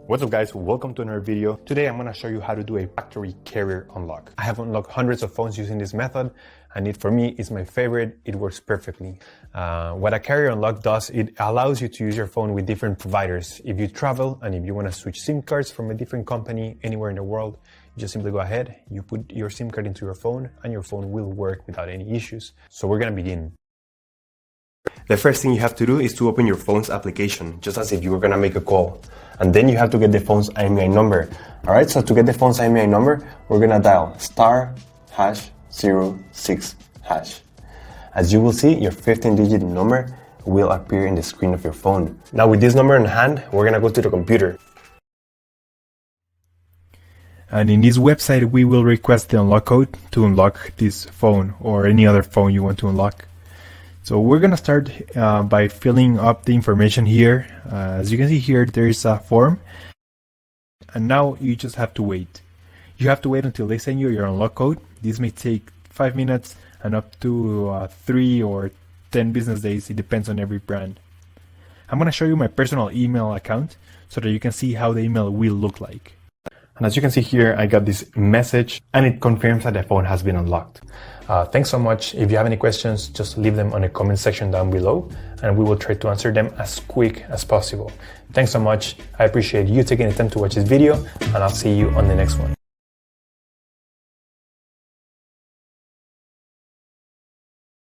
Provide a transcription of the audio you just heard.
What's up guys, welcome to another video. Today I'm going to show you how to do a factory carrier unlock. I have unlocked hundreds of phones using this method and for me it's my favorite. It works perfectly. What a carrier unlock does, it allows you to use your phone with different providers. If you travel and if you want to switch SIM cards from a different company anywhere in the world, you just simply go ahead, you put your SIM card into your phone and your phone will work without any issues. So we're going to begin. The first thing you have to do is to open your phone's application, just as if you were going to make a call. And then you have to get the phone's IMEI number. Alright, so to get the phone's IMEI number, we're going to dial *#06#. As you will see, your 15-digit number will appear in the screen of your phone. Now with this number in hand, we're going to go to the computer. And in this website, we will request the unlock code to unlock this phone or any other phone you want to unlock. So we're going to start by filling up the information here. As you can see here, there is a form. And now you just have to wait. You have to wait until they send you your unlock code. This may take 5 minutes and up to 3 or 10 business days. It depends on every brand. I'm going to show you my personal email account so that you can see how the email will look like. And as you can see here, I got this message and it confirms that the phone has been unlocked. Thanks so much. If you have any questions, just leave them on the comment section down below and we will try to answer them as quick as possible. Thanks so much. I appreciate you taking the time to watch this video and I'll see you on the next one.